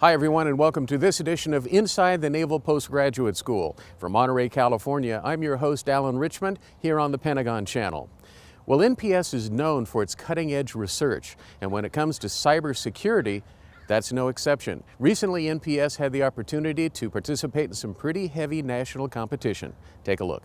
Hi everyone, and welcome to this edition of Inside the Naval Postgraduate School. From Monterey, California, I'm your host Alan Richmond here on the Pentagon Channel. Well, NPS is known for its cutting-edge research, and when it comes to cybersecurity, that's no exception. Recently, NPS had the opportunity to participate in some pretty heavy national competition. Take a look.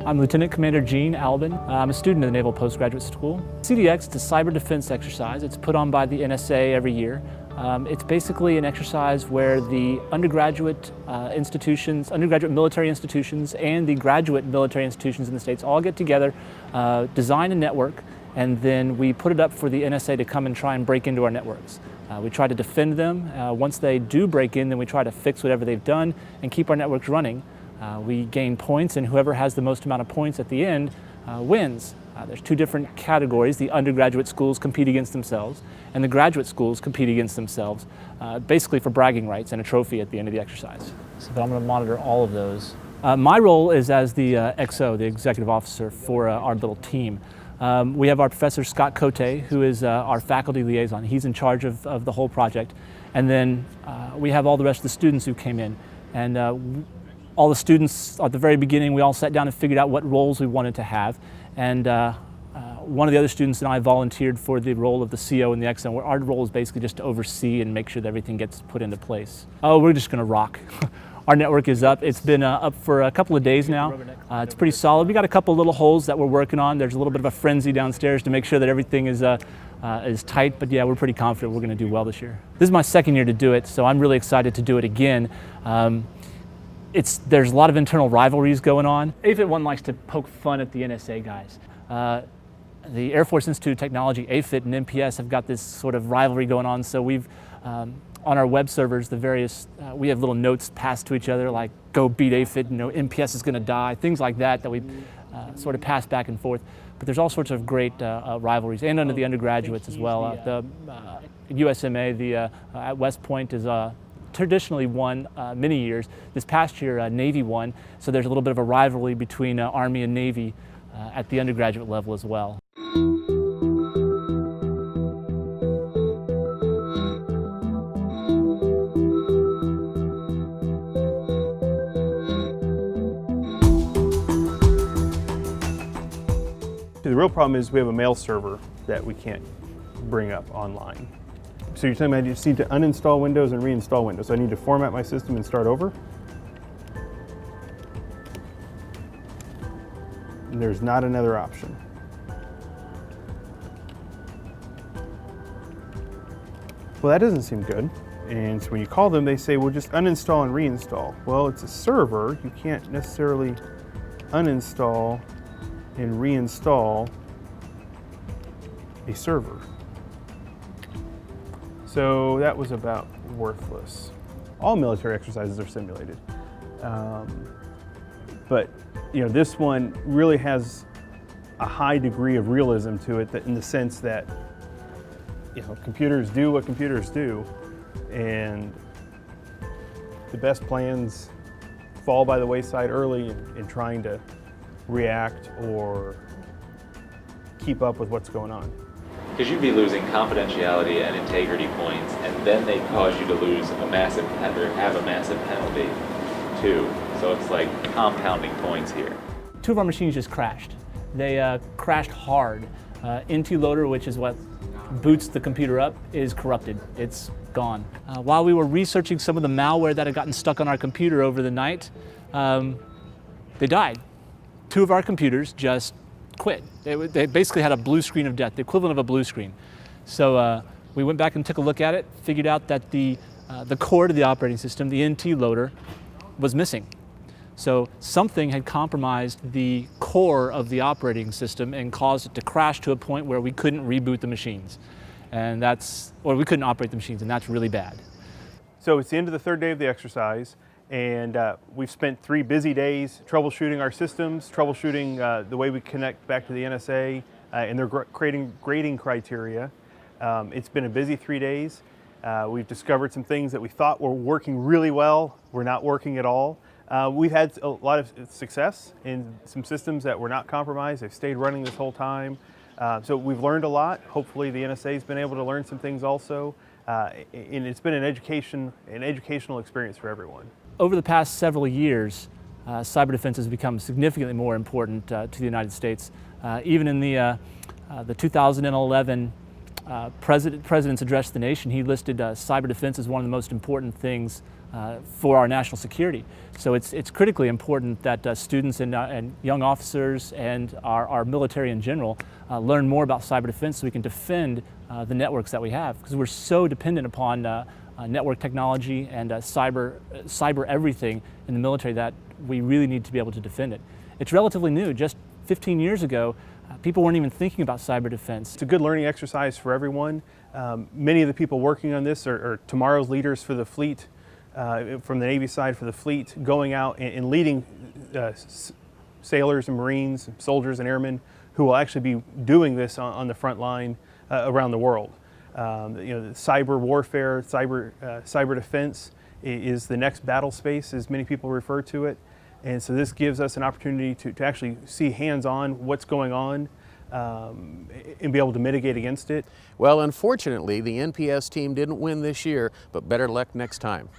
I'm Lieutenant Commander Gene Albin. I'm a student of the Naval Postgraduate School. CDX is a cyber defense exercise. It's put on by the NSA every year. It's basically an exercise where the undergraduate undergraduate military institutions and the graduate military institutions in the States all get together, design a network, and then we put it up for the NSA to come and try and break into our networks. We try to defend them. Once they do break in, then we try to fix whatever they've done and keep our networks running. We gain points, and whoever has the most amount of points at the end wins. There's two different categories. The undergraduate schools compete against themselves, and the graduate schools compete against themselves, basically for bragging rights and a trophy at the end of the exercise. So I'm going to monitor all of those. My role is as the XO, the executive officer for our little team. We have our professor Scott Cote, who is our faculty liaison. He's in charge of the whole project. And then we have all the rest of the students who came in. And all the students at the very beginning, we all sat down and figured out what roles we wanted to have. And one of the other students and I volunteered for the role of the CO and the XO, where our role is basically just to oversee and make sure that everything gets put into place. Oh, we're just gonna rock. Our network is up. It's been up for a couple of days now. It's pretty solid. We got a couple little holes that we're working on. There's a little bit of a frenzy downstairs to make sure that everything is tight, but yeah, we're pretty confident we're gonna do well this year. This is my second year to do it, so I'm really excited to do it again. There's a lot of internal rivalries going on. AFIT 1 likes to poke fun at the NSA guys. The Air Force Institute of Technology, AFIT and NPS have got this sort of rivalry going on, so we've, on our web servers, we have little notes passed to each other like, go beat AFIT, NPS is gonna die, things like that we sort of pass back and forth. But there's all sorts of great rivalries, and under the undergraduates as well. The USMA, at West Point is traditionally won many years. This past year, Navy won, so there's a little bit of a rivalry between Army and Navy at the undergraduate level as well. The real problem is we have a mail server that we can't bring up online. So you're telling me I just need to uninstall Windows and reinstall Windows. So I need to format my system and start over? And there's not another option. Well, that doesn't seem good. And so when you call them, they say, well, just uninstall and reinstall. Well, it's a server. You can't necessarily uninstall and reinstall a server. So that was about worthless. All military exercises are simulated. But this one really has a high degree of realism to it, in the sense that computers do what computers do, and the best plans fall by the wayside early in trying to react or keep up with what's going on. Because you'd be losing confidentiality and integrity points, and then they cause you to lose a massive, or have a massive penalty too. So it's like compounding points here. Two of our machines just crashed. They crashed hard. NT loader, which is what boots the computer up, is corrupted. It's gone. While we were researching some of the malware that had gotten stuck on our computer over the night, they died. Two of our computers just quit. They basically had a blue screen of death, the equivalent of a blue screen. So we went back and took a look at it, figured out that the core to the operating system, the NT loader, was missing. So something had compromised the core of the operating system and caused it to crash to a point where we couldn't reboot the machines. And we couldn't operate the machines, and that's really bad. So it's the end of the third day of the exercise, and we've spent 3 busy days troubleshooting our systems, troubleshooting the way we connect back to the NSA and their grading criteria. It's been a busy 3 days. We've discovered some things that we thought were working really well, were not working at all. We've had a lot of success in some systems that were not compromised. They've stayed running this whole time. So we've learned a lot. Hopefully the NSA has been able to learn some things also. And it's been an educational experience for everyone. Over the past several years, cyber defense has become significantly more important to the United States. Even in the 2011 President's address to the nation, he listed cyber defense as one of the most important things for our national security. So it's critically important that students and young officers and our military in general learn more about cyber defense so we can defend the networks that we have, because we're so dependent upon network technology and cyber everything in the military that we really need to be able to defend it. It's relatively new. Just 15 years ago, people weren't even thinking about cyber defense. It's a good learning exercise for everyone. Many of the people working on this are tomorrow's leaders for the fleet, from the Navy side for the fleet, going out and leading sailors and Marines, soldiers and airmen who will actually be doing this on the front line around the world. The cyber warfare, cyber defense is the next battle space, as many people refer to it. And so this gives us an opportunity to actually see hands-on what's going on and be able to mitigate against it. Well, unfortunately, the NPS team didn't win this year, but better luck next time.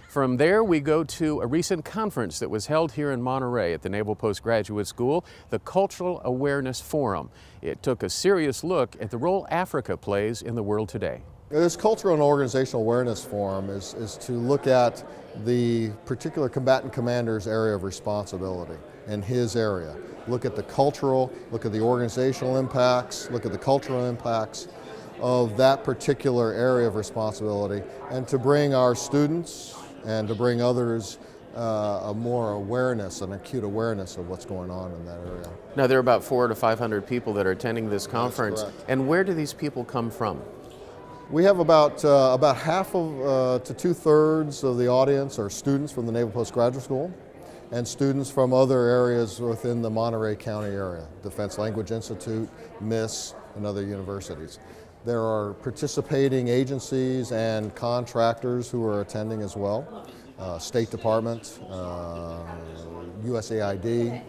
From there, we go to a recent conference that was held here in Monterey at the Naval Postgraduate School, the Cultural Awareness Forum. It took a serious look at the role Africa plays in the world today. This Cultural and Organizational Awareness Forum is to look at the particular combatant commander's area of responsibility in his area. Look at the cultural, look at the organizational impacts, look at the cultural impacts of that particular area of responsibility, and to bring our students and to bring others a more awareness, an acute awareness of what's going on in that area. Now, there are about 400 to 500 people that are attending this conference. That's correct. And where do these people come from? We have about half of to 2/3 of the audience are students from the Naval Postgraduate School and students from other areas within the Monterey County area, Defense Language Institute, MISS, and other universities. There are participating agencies and contractors who are attending as well, State Department, USAID,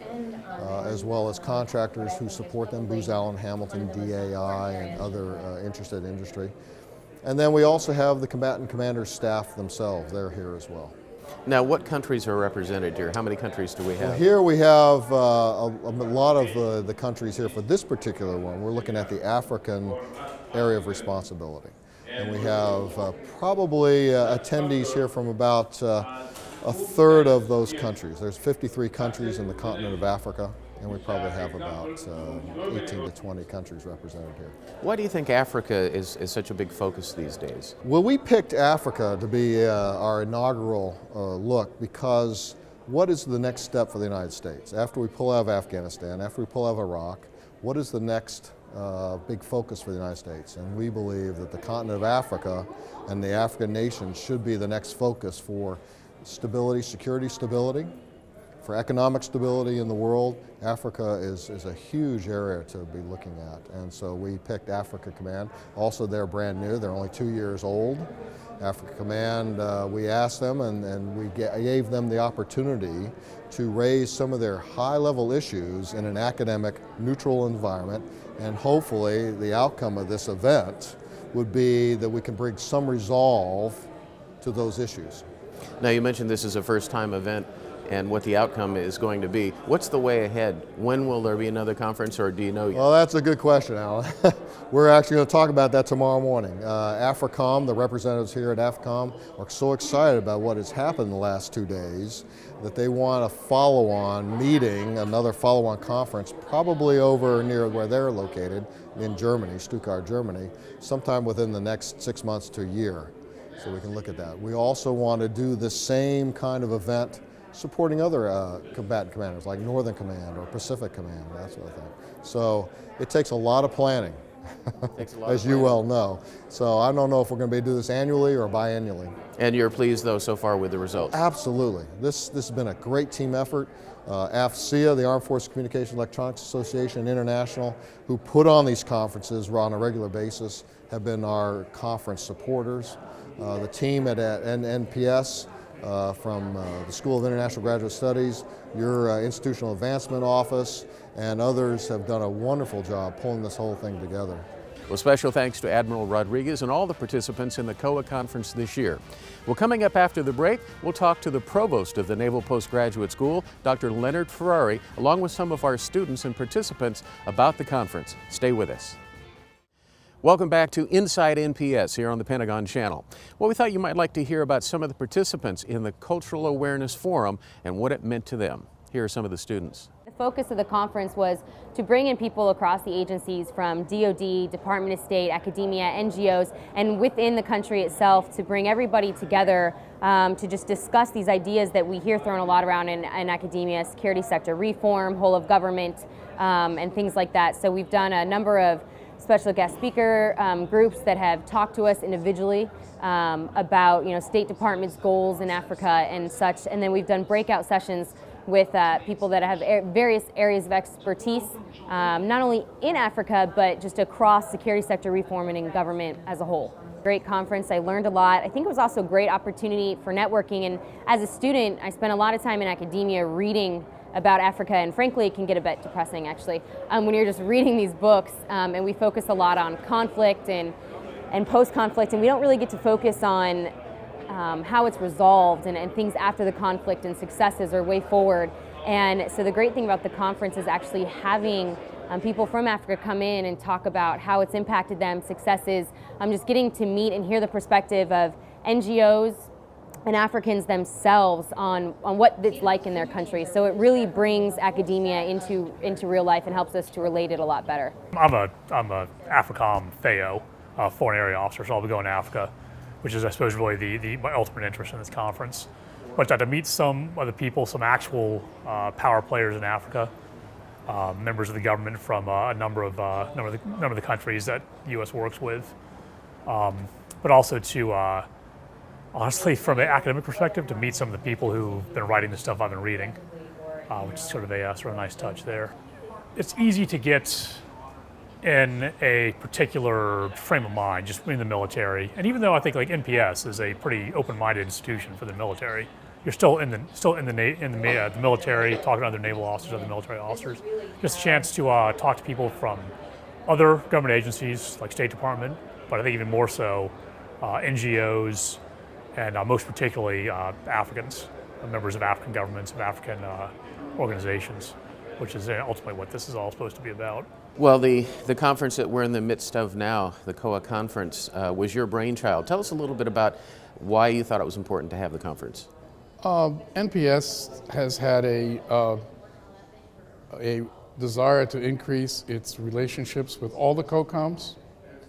as well as contractors who support them, Booz Allen Hamilton, DAI, and other interested industry. And then we also have the combatant commander staff themselves. They're here as well. Now, what countries are represented here? How many countries do we have? Well, here we have a lot of the countries here for this particular one. We're looking at the African area of responsibility. And we have probably attendees here from about a third of those countries. There's 53 countries in the continent of Africa, and we probably have about 18 to 20 countries represented here. Why do you think Africa is such a big focus these days? Well, we picked Africa to be our inaugural look because what is the next step for the United States? After we pull out of Afghanistan, after we pull out of Iraq, what is the next big focus for the United States? And we believe that the continent of Africa and the African nations should be the next focus for stability, security stability, for economic stability in the world. Africa is a huge area to be looking at, and so we picked Africa Command. Also, they're brand new, they're only 2 years old. Africa Command, we asked them and we gave them the opportunity to raise some of their high-level issues in an academic, neutral environment, and hopefully the outcome of this event would be that we can bring some resolve to those issues. Now, you mentioned this is a first-time event and what the outcome is going to be. What's the way ahead? When will there be another conference, or do you know yet? Well, that's a good question, Alan. We're actually going to talk about that tomorrow morning. AFRICOM, the representatives here at AFRICOM, are so excited about what has happened in the last 2 days that they want a follow-on meeting, another follow-on conference, probably over near where they're located in Germany, Stuttgart, Germany, sometime within the next 6 months to a year. So we can look at that. We also want to do the same kind of event supporting other combatant commanders like Northern Command or Pacific Command, that sort of thing. So it takes a lot of planning, as you well know. So I don't know if we're going to be doing this annually or biannually. And you're pleased, though, so far with the results? Absolutely. This has been a great team effort. AFCEA, the Armed Forces Communication Electronics Association International, who put on these conferences on a regular basis, have been our conference supporters. The team at NPS from the School of International Graduate Studies, your Institutional Advancement Office, and others have done a wonderful job pulling this whole thing together. Well, special thanks to Admiral Rodriguez and all the participants in the COA conference this year. Well, coming up after the break, we'll talk to the provost of the Naval Postgraduate School, Dr. Leonard Ferrari, along with some of our students and participants about the conference. Stay with us. Welcome back to Inside NPS here on the Pentagon Channel. Well, we thought you might like to hear about some of the participants in the Cultural Awareness Forum and what it meant to them. Here are some of the students. The focus of the conference was to bring in people across the agencies from DoD, Department of State, academia, NGOs, and within the country itself to bring everybody together to just discuss these ideas that we hear thrown a lot around in academia, security sector reform, whole of government, and things like that. So we've done a number of special guest speaker groups that have talked to us individually about State Department's goals in Africa and such, and then we've done breakout sessions with people that have various areas of expertise, not only in Africa, but just across security sector reform and in government as a whole. Great conference, I learned a lot. I think it was also a great opportunity for networking, and as a student, I spent a lot of time in academia reading about Africa, and frankly, it can get a bit depressing actually, when you're just reading these books, and we focus a lot on conflict and post-conflict, and we don't really get to focus on how it's resolved and things after the conflict and successes or way forward. And so the great thing about the conference is actually having people from Africa come in and talk about how it's impacted them, successes. I'm just getting to meet and hear the perspective of NGOs and Africans themselves on what it's like in their country. So it really brings academia into real life and helps us to relate it a lot better. I'm a AFRICOM FAO, foreign area officer, so I'll be going to Africa, which is, I suppose, really my ultimate interest in this conference. But to meet some of the people, some actual power players in Africa, members of the government from a number of the countries that the U.S. works with, but also to, honestly, from an academic perspective, to meet some of the people who've been writing the stuff I've been reading, which is sort of a nice touch there. It's easy to get in a particular frame of mind, just in the military. And even though I think like NPS is a pretty open-minded institution for the military, you're still in the military, talking to other naval officers, other military officers. Just a chance to talk to people from other government agencies like State Department, but I think even more so NGOs, and most particularly Africans, members of African governments, of African organizations, which is ultimately what this is all supposed to be about. Well, the conference that we're in the midst of now, the COA conference, was your brainchild. Tell us a little bit about why you thought it was important to have the conference. NPS has had a desire to increase its relationships with all the COCOMs,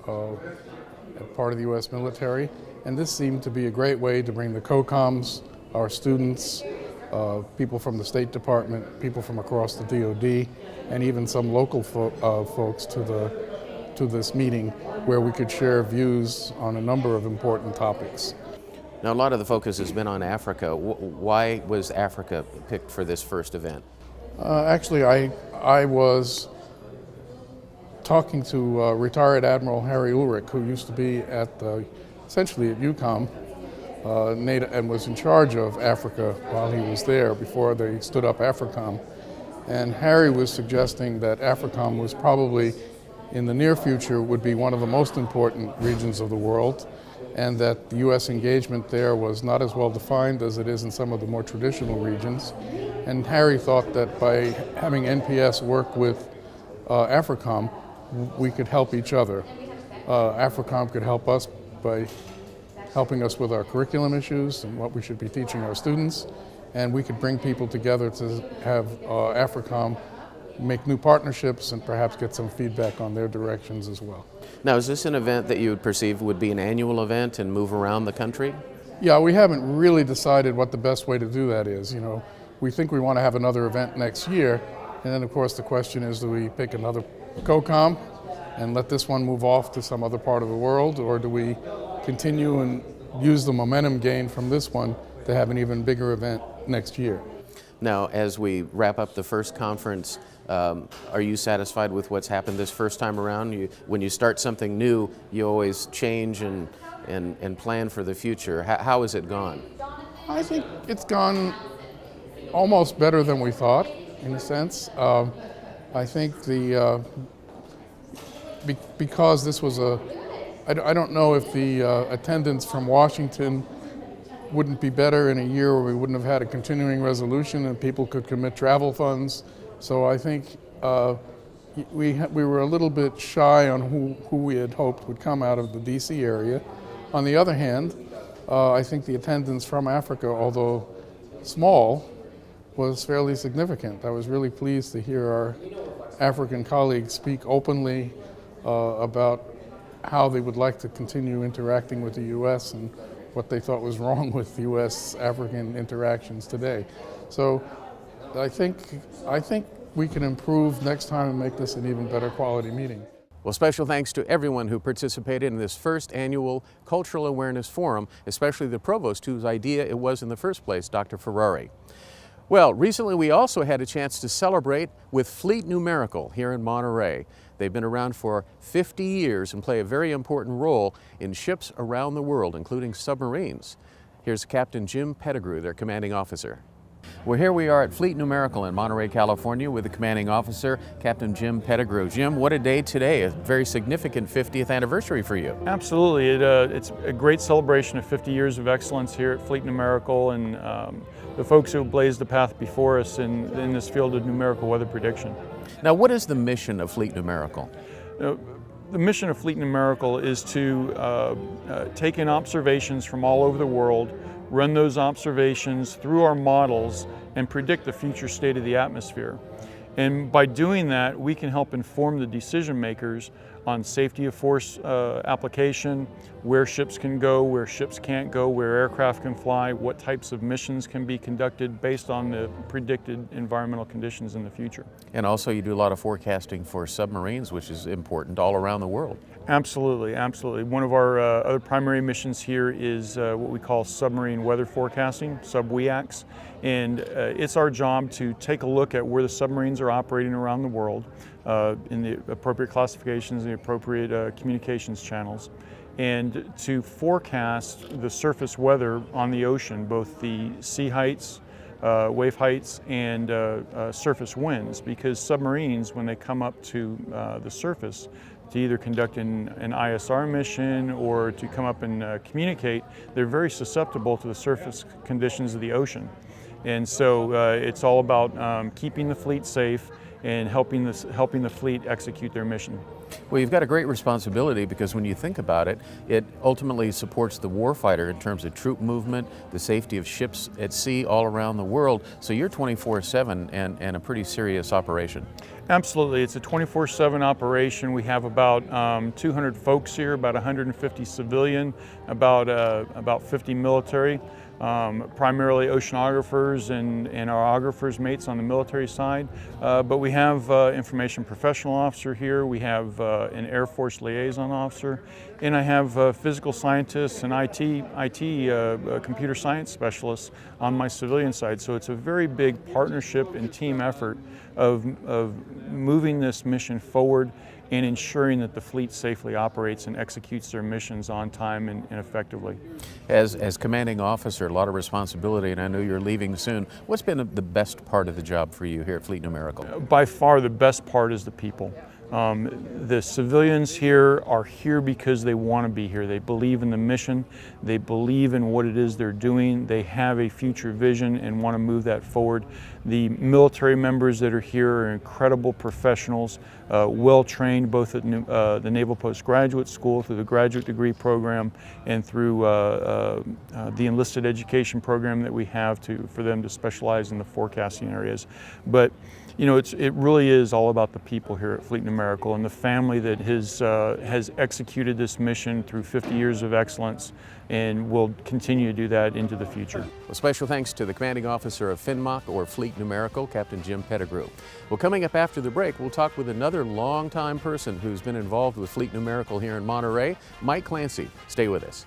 part of the U.S. military, and this seemed to be a great way to bring the COCOMs, our students, people from the State Department, people from across the DoD, and even some local folks to this meeting where we could share views on a number of important topics. Now, a lot of the focus has been on Africa. Why was Africa picked for this first event? Actually, I was talking to retired Admiral Harry Ulrich, who used to be essentially at UCOM, and was in charge of Africa while he was there before they stood up AFRICOM. And Harry was suggesting that AFRICOM was probably, in the near future, would be one of the most important regions of the world, and that the U.S. engagement there was not as well defined as it is in some of the more traditional regions. And Harry thought that by having NPS work with AFRICOM, we could help each other. AFRICOM could help us by helping us with our curriculum issues and what we should be teaching our students, and we could bring people together to have AFRICOM make new partnerships and perhaps get some feedback on their directions as well. Now, is this an event that you would perceive would be an annual event and move around the country? Yeah, we haven't really decided what the best way to do that is. We think we want to have another event next year, and then of course the question is, do we pick another COCOM and let this one move off to some other part of the world, or do we continue and use the momentum gained from this one to have an even bigger event next year? Now, as we wrap up the first conference, are you satisfied with what's happened this first time around? When you start something new, you always change and plan for the future. How has it gone? I think it's gone almost better than we thought, in a sense. I think because this was I don't know if the attendance from Washington wouldn't be better in a year where we wouldn't have had a continuing resolution and people could commit travel funds. So I think we were a little bit shy on who we had hoped would come out of the DC area. On the other hand, I think the attendance from Africa, although small, was fairly significant. I was really pleased to hear our African colleagues speak openly about how they would like to continue interacting with the U.S. and what they thought was wrong with U.S.-African interactions today. So I think we can improve next time and make this an even better quality meeting. Well, special thanks to everyone who participated in this first annual Cultural Awareness Forum, especially the provost whose idea it was in the first place, Dr. Ferrari. Well, recently we also had a chance to celebrate with Fleet Numerical here in Monterey. They've been around for 50 years and play a very important role in ships around the world, including submarines. Here's Captain Jim Pettigrew, their commanding officer. Well, here we are at Fleet Numerical in Monterey, California with the commanding officer, Captain Jim Pettigrew. Jim, what a day today, a very significant 50th anniversary for you. Absolutely. It's a great celebration of 50 years of excellence here at Fleet Numerical and the folks who blazed the path before us in this field of numerical weather prediction. Now, what is the mission of Fleet Numerical? The mission of Fleet Numerical is to take in observations from all over the world, run those observations through our models, and predict the future state of the atmosphere. And by doing that, we can help inform the decision makers on safety of force application, where ships can go, where ships can't go, where aircraft can fly, what types of missions can be conducted based on the predicted environmental conditions in the future. And also you do a lot of forecasting for submarines, which is important all around the world. Absolutely, absolutely. One of our other primary missions here is what we call submarine weather forecasting, sub-WEAX. And it's our job to take a look at where the submarines are operating around the world in the appropriate classifications, the appropriate communications channels, and to forecast the surface weather on the ocean, both the sea heights, wave heights, and surface winds, because submarines, when they come up to the surface to either conduct an ISR mission or to come up and communicate, they're very susceptible to the surface conditions of the ocean. And so it's all about keeping the fleet safe and helping the fleet execute their mission. Well, you've got a great responsibility because when you think about it, it ultimately supports the warfighter in terms of troop movement, the safety of ships at sea all around the world. So you're 24/7 and a pretty serious operation. Absolutely. It's a 24/7 operation. We have about 200 folks here, about 150 civilian, about 50 military. Primarily oceanographers and oceanographers mates on the military side, but we have information professional officer here, we have an Air Force liaison officer, and I have physical scientists and IT computer science specialists on my civilian side. So it's a very big partnership and team effort of moving this mission forward and ensuring that the fleet safely operates and executes their missions on time and effectively. As commanding officer, a lot of responsibility, and I know you're leaving soon. What's been the best part of the job for you here at Fleet Numerical? By far the best part is the people. The civilians here are here because they want to be here. They believe in the mission, they believe in what it is they're doing, they have a future vision and want to move that forward. The military members that are here are incredible professionals, well trained both at the Naval Postgraduate School through the graduate degree program and through the enlisted education program that we have for them to specialize in the forecasting areas. But you know, it really is all about the people here at Fleet Numerical and the family that has executed this mission through 50 years of excellence and will continue to do that into the future. Well, special thanks to the commanding officer of FINMOC, or Fleet Numerical, Captain Jim Pettigrew. Well, coming up after the break, we'll talk with another longtime person who's been involved with Fleet Numerical here in Monterey, Mike Clancy. Stay with us.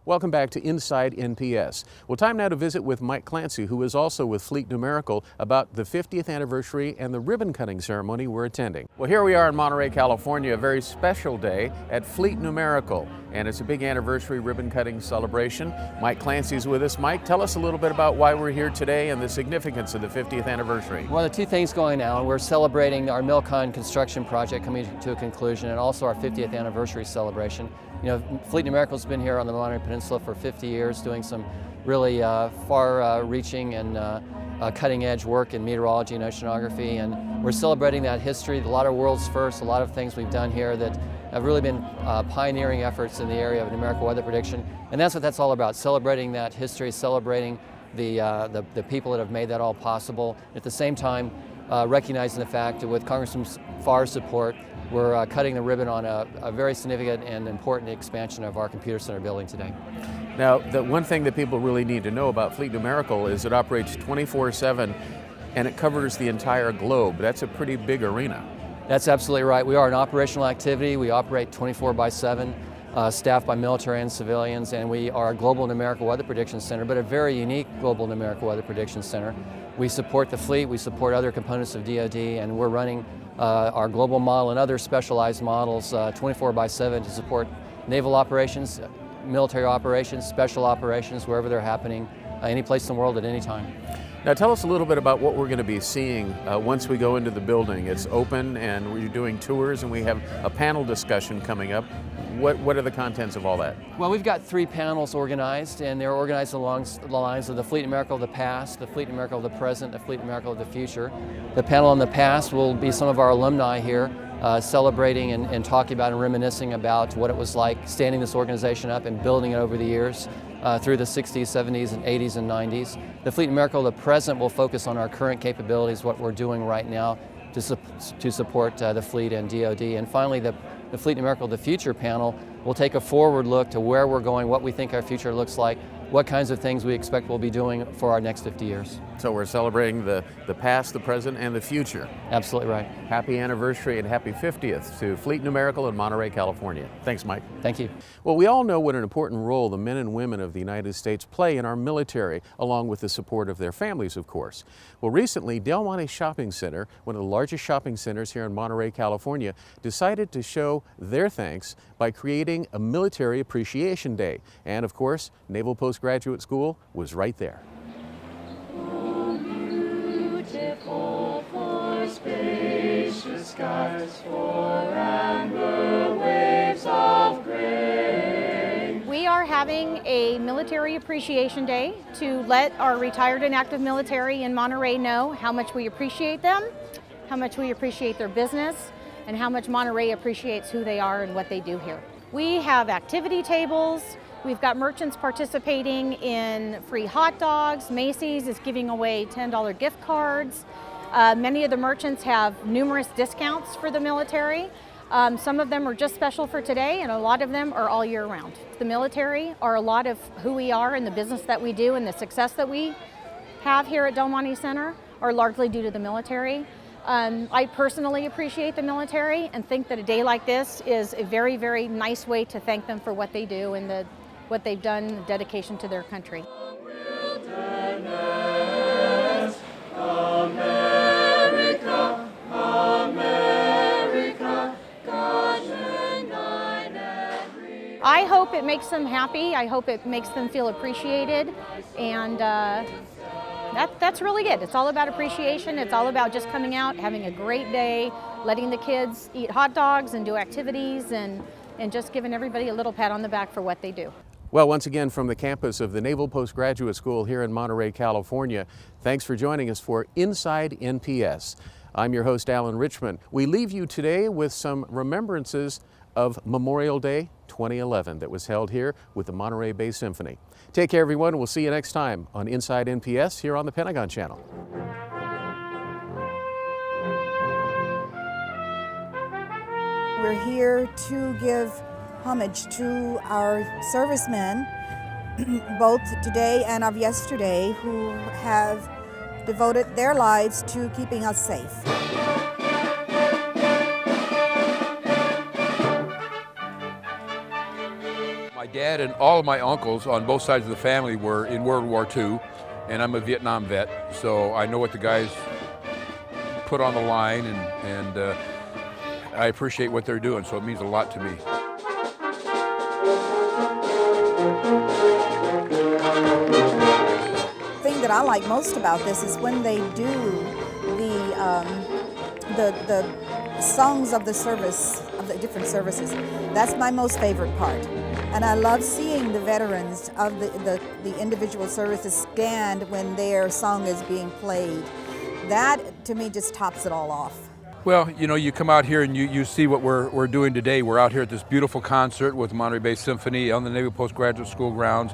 Welcome back to Inside NPS. Well, time now to visit with Mike Clancy, who is also with Fleet Numerical, about the 50th anniversary and the ribbon cutting ceremony we're attending. Well, here we are in Monterey, California, a very special day at Fleet Numerical, and it's a big anniversary ribbon cutting celebration. Mike Clancy's with us. Mike, tell us a little bit about why we're here today and the significance of the 50th anniversary. Well, there are two things going now. We're celebrating our Milcon construction project coming to a conclusion, and also our 50th anniversary celebration. You know, Fleet Numerical's been here on the Monterey Peninsula for 50 years doing some really far-reaching and cutting-edge work in meteorology and oceanography, and we're celebrating that history, a lot of world's firsts, a lot of things we've done here that have really been pioneering efforts in the area of numerical weather prediction, and that's what that's all about, celebrating that history, celebrating the people that have made that all possible. At the same time, recognizing the fact that with Congressman Farr's support, we're cutting the ribbon on a very significant and important expansion of our computer center building today. Now, the one thing that people really need to know about Fleet Numerical is it operates 24/7 and it covers the entire globe. That's a pretty big arena. That's absolutely right. We are an operational activity. We operate 24/7, staffed by military and civilians, and we are a global numerical weather prediction center, but a very unique global numerical weather prediction center. We support the fleet, we support other components of DoD, and we're running our global model and other specialized models 24/7 to support naval operations, military operations, special operations, wherever they're happening, any place in the world at any time. Now tell us a little bit about what we're going to be seeing once we go into the building. It's open and we're doing tours and we have a panel discussion coming up. What are the contents of all that? Well, we've got 3 panels organized, and they're organized along the lines of the Fleet Numerical of the past, the Fleet Numerical of the present, the Fleet Numerical of the future. The panel on the past will be some of our alumni here celebrating and talking about and reminiscing about what it was like standing this organization up and building it over the years through the 60s, 70s, and 80s and 90s. The Fleet Numerical of the present will focus on our current capabilities, what we're doing right now to support the fleet and DoD. And finally, the Fleet Numerical of the Future panel will take a forward look to where we're going, what we think our future looks like, what kinds of things we expect we'll be doing for our next 50 years. So we're celebrating the past, the present, and the future. Absolutely right. Happy anniversary and happy 50th to Fleet Numerical in Monterey, California. Thanks, Mike. Thank you. Well, we all know what an important role the men and women of the United States play in our military, along with the support of their families, of course. Well, recently, Del Monte Shopping Center, one of the largest shopping centers here in Monterey, California, decided to show their thanks by creating a Military Appreciation Day. And of course, Naval Postgraduate School was right there. Beautiful for spacious skies, for amber waves of gray. We are having a Military Appreciation Day to let our retired and active military in Monterey know how much we appreciate them, how much we appreciate their business, and how much Monterey appreciates who they are and what they do here. We have activity tables. We've got merchants participating in free hot dogs. Macy's is giving away $10 gift cards. Many of the merchants have numerous discounts for the military. Some of them are just special for today, and a lot of them are all year round. The military are a lot of who we are and the business that we do and the success that we have here at Del Monte Center are largely due to the military. I personally appreciate the military and think that a day like this is a very, very nice way to thank them for what they do and what they've done, the dedication to their country. America, America, God unite every... I hope it makes them happy. I hope it makes them feel appreciated, and that's really it. It's all about appreciation. It's all about just coming out, having a great day, letting the kids eat hot dogs and do activities, and just giving everybody a little pat on the back for what they do. Well, once again, from the campus of the Naval Postgraduate School here in Monterey, California, thanks for joining us for Inside NPS. I'm your host, Alan Richmond. We leave you today with some remembrances of Memorial Day 2011 that was held here with the Monterey Bay Symphony. Take care, everyone. We'll see you next time on Inside NPS here on the Pentagon Channel. We're here to give homage to our servicemen, both today and of yesterday, who have devoted their lives to keeping us safe. My dad and all of my uncles on both sides of the family were in World War II, and I'm a Vietnam vet, so I know what the guys put on the line, and I appreciate what they're doing, so it means a lot to me. The thing that I like most about this is when they do the songs of the service, of the different services. That's my most favorite part. And I love seeing the veterans of the individual services stand when their song is being played. That, to me, just tops it all off. Well, you know, you come out here and you see what we're doing today. We're out here at this beautiful concert with Monterey Bay Symphony on the Naval Postgraduate School grounds.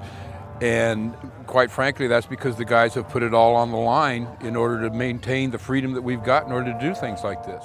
And quite frankly, that's because the guys have put it all on the line in order to maintain the freedom that we've got in order to do things like this.